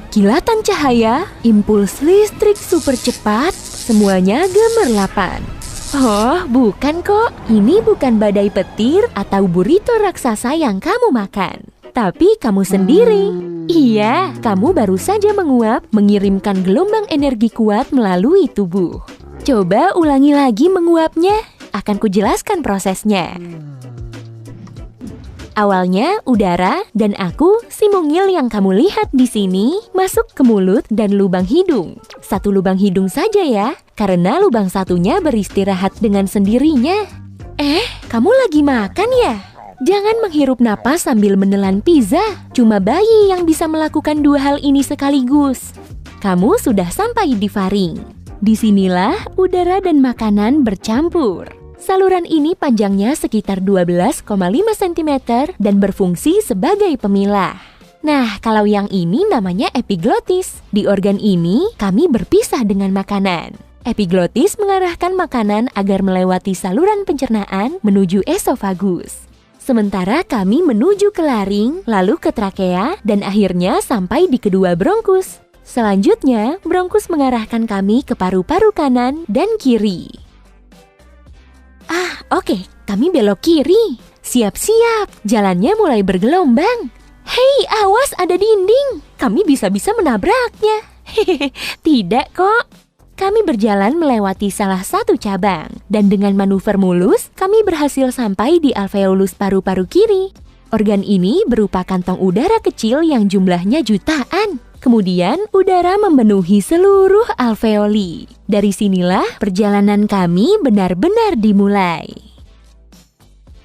Kilatan cahaya, impuls listrik super cepat, semuanya gemerlapan. Oh, bukan kok. Ini bukan badai petir atau burrito raksasa yang kamu makan. Tapi kamu sendiri. Iya, kamu baru saja menguap, mengirimkan gelombang energi kuat melalui tubuh. Coba ulangi lagi menguapnya. Akan kujelaskan prosesnya. Awalnya, udara dan aku, si mungil yang kamu lihat di sini, masuk ke mulut dan lubang hidung. Satu lubang hidung saja ya, karena lubang satunya beristirahat dengan sendirinya. Kamu lagi makan ya? Jangan menghirup napas sambil menelan pizza. Cuma bayi yang bisa melakukan dua hal ini sekaligus. Kamu sudah sampai di faring. Disinilah udara dan makanan bercampur. Saluran ini panjangnya sekitar 12,5 cm dan berfungsi sebagai pemilah. Nah, kalau yang ini namanya epiglotis. Di organ ini, kami berpisah dengan makanan. Epiglotis mengarahkan makanan agar melewati saluran pencernaan menuju esofagus. Sementara kami menuju ke laring, lalu ke trakea, dan akhirnya sampai di kedua bronkus. Selanjutnya, bronkus mengarahkan kami ke paru-paru kanan dan kiri. Oke, kami belok kiri. Siap-siap, jalannya mulai bergelombang. Hei, awas ada dinding. Kami bisa-bisa menabraknya. Hehehe, tidak kok. Kami berjalan melewati salah satu cabang. Dan dengan manuver mulus, kami berhasil sampai di alveolus paru-paru kiri. Organ ini berupa kantong udara kecil yang jumlahnya jutaan. Kemudian, udara memenuhi seluruh alveoli. Dari sinilah perjalanan kami benar-benar dimulai.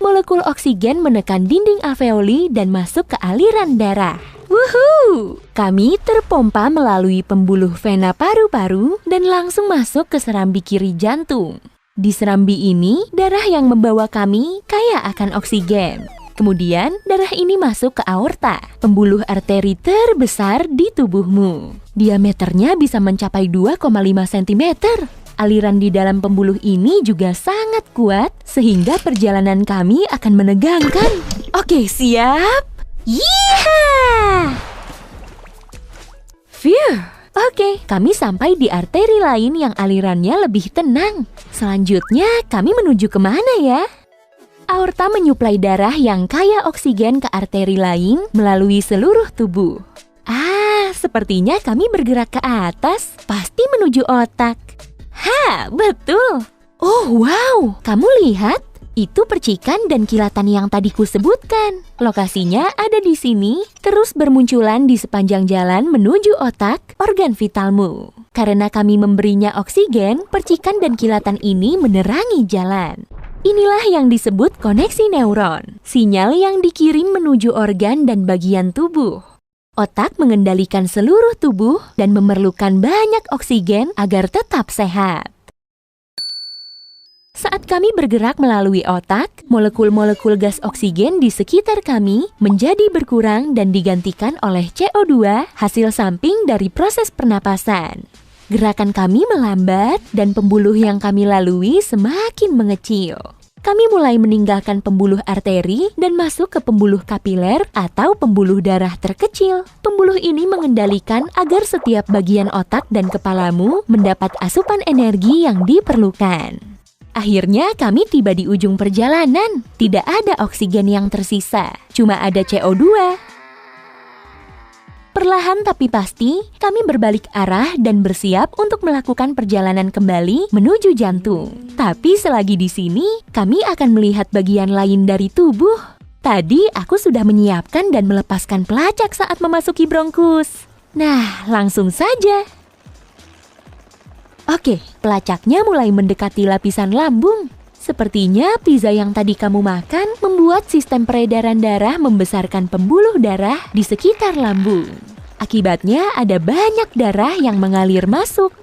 Molekul oksigen menekan dinding alveoli dan masuk ke aliran darah. Wuhuu! Kami terpompa melalui pembuluh vena paru-paru dan langsung masuk ke serambi kiri jantung. Di serambi ini, darah yang membawa kami kaya akan oksigen. Kemudian, darah ini masuk ke aorta, pembuluh arteri terbesar di tubuhmu. Diameternya bisa mencapai 2,5 cm. Aliran di dalam pembuluh ini juga sangat kuat, sehingga perjalanan kami akan menegangkan. Oke, siap? Yeeha! Phew! Oke, kami sampai di arteri lain yang alirannya lebih tenang. Selanjutnya, kami menuju kemana ya? Aorta menyuplai darah yang kaya oksigen ke arteri lain melalui seluruh tubuh. Sepertinya kami bergerak ke atas, pasti menuju otak. Betul. Oh, wow, kamu lihat? Itu percikan dan kilatan yang tadi kusebutkan. Lokasinya ada di sini, terus bermunculan di sepanjang jalan menuju otak, organ vitalmu. Karena kami memberinya oksigen, percikan dan kilatan ini menerangi jalan. Inilah yang disebut koneksi neuron, sinyal yang dikirim menuju organ dan bagian tubuh. Otak mengendalikan seluruh tubuh dan memerlukan banyak oksigen agar tetap sehat. Saat kami bergerak melalui otak, molekul-molekul gas oksigen di sekitar kami menjadi berkurang dan digantikan oleh CO2, hasil samping dari proses pernapasan. Gerakan kami melambat dan pembuluh yang kami lalui semakin mengecil. Kami mulai meninggalkan pembuluh arteri dan masuk ke pembuluh kapiler atau pembuluh darah terkecil. Pembuluh ini mengendalikan agar setiap bagian otak dan kepalamu mendapat asupan energi yang diperlukan. Akhirnya kami tiba di ujung perjalanan. Tidak ada oksigen yang tersisa, cuma ada CO2. Perlahan tapi pasti, kami berbalik arah dan bersiap untuk melakukan perjalanan kembali menuju jantung. Tapi selagi di sini, kami akan melihat bagian lain dari tubuh. Tadi aku sudah menyiapkan dan melepaskan pelacak saat memasuki bronkus. Nah, langsung saja. Oke, pelacaknya mulai mendekati lapisan lambung. Sepertinya pizza yang tadi kamu makan membuat sistem peredaran darah membesarkan pembuluh darah di sekitar lambung. Akibatnya ada banyak darah yang mengalir masuk.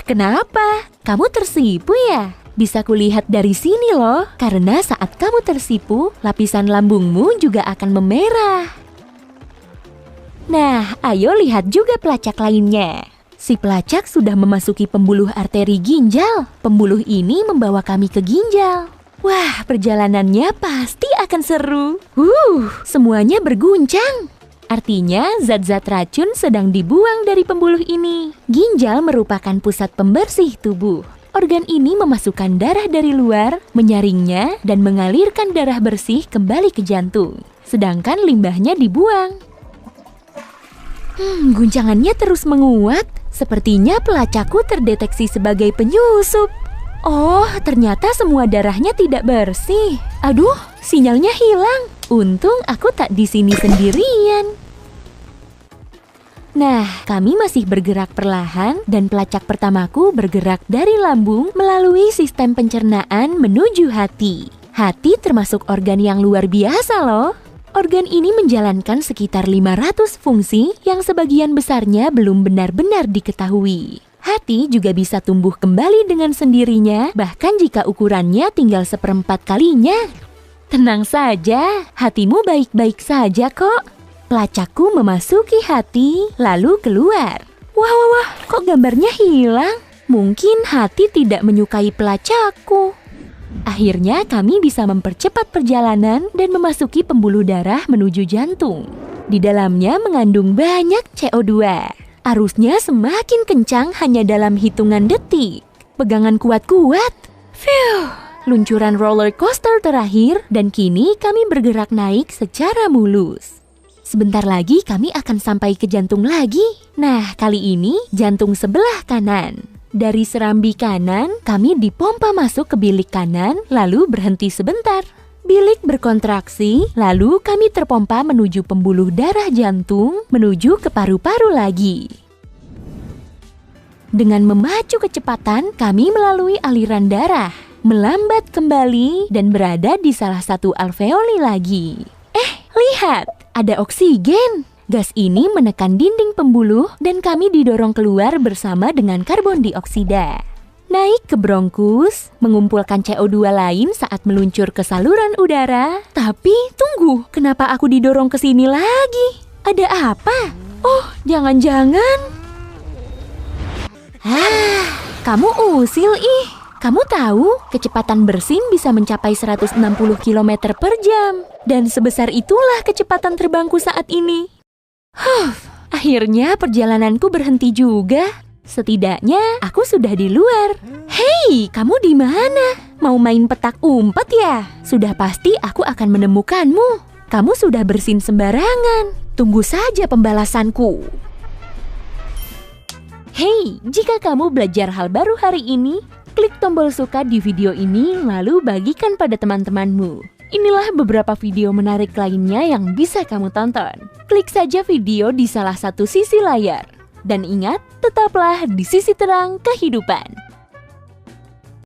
Kenapa? Kamu tersipu ya? Bisa kulihat dari sini loh, karena saat kamu tersipu, lapisan lambungmu juga akan memerah. Nah, ayo lihat juga pelacak lainnya. Si pelacak sudah memasuki pembuluh arteri ginjal. Pembuluh ini membawa kami ke ginjal. Wah, perjalanannya pasti akan seru. Semuanya berguncang. Artinya, zat-zat racun sedang dibuang dari pembuluh ini. Ginjal merupakan pusat pembersih tubuh. Organ ini memasukkan darah dari luar, menyaringnya, dan mengalirkan darah bersih kembali ke jantung. Sedangkan limbahnya dibuang. Guncangannya terus menguat. Sepertinya pelacakku terdeteksi sebagai penyusup. Oh, ternyata semua darahnya tidak bersih. Aduh, sinyalnya hilang. Untung aku tak di sini sendirian. Nah, kami masih bergerak perlahan dan pelacak pertamaku bergerak dari lambung melalui sistem pencernaan menuju hati. Hati termasuk organ yang luar biasa loh. Organ ini menjalankan sekitar 500 fungsi yang sebagian besarnya belum benar-benar diketahui. Hati juga bisa tumbuh kembali dengan sendirinya, bahkan jika ukurannya tinggal 1/4 kalinya. Tenang saja, hatimu baik-baik saja kok. Pelacakku memasuki hati, lalu keluar. Wah, kok gambarnya hilang? Mungkin hati tidak menyukai pelacakku. Akhirnya kami bisa mempercepat perjalanan dan memasuki pembuluh darah menuju jantung. Di dalamnya mengandung banyak CO2. Arusnya semakin kencang hanya dalam hitungan detik. Pegangan kuat-kuat. Phew. Luncuran roller coaster terakhir dan kini kami bergerak naik secara mulus. Sebentar lagi kami akan sampai ke jantung lagi. Nah, kali ini jantung sebelah kanan. Dari serambi kanan, kami dipompa masuk ke bilik kanan, lalu berhenti sebentar. Bilik berkontraksi, lalu kami terpompa menuju pembuluh darah jantung, menuju ke paru-paru lagi. Dengan memacu kecepatan, kami melalui aliran darah, melambat kembali dan berada di salah satu alveoli lagi. Lihat, ada oksigen. Gas ini menekan dinding pembuluh dan kami didorong keluar bersama dengan karbon dioksida. Naik ke bronkus, mengumpulkan CO2 lain saat meluncur ke saluran udara. Tapi tunggu, kenapa aku didorong ke sini lagi? Ada apa? Oh, jangan-jangan. Kamu usil ih. Kamu tahu, kecepatan bersin bisa mencapai 160 km per jam. Dan sebesar itulah kecepatan terbangku saat ini. Akhirnya perjalananku berhenti juga. Setidaknya aku sudah di luar. Hei, kamu di mana? Mau main petak umpet ya? Sudah pasti aku akan menemukanmu. Kamu sudah bersin sembarangan. Tunggu saja pembalasanku. Hei, jika kamu belajar hal baru hari ini, klik tombol suka di video ini lalu bagikan pada teman-temanmu. Inilah beberapa video menarik lainnya yang bisa kamu tonton. Klik saja video di salah satu sisi layar. Dan ingat, tetaplah di sisi terang kehidupan.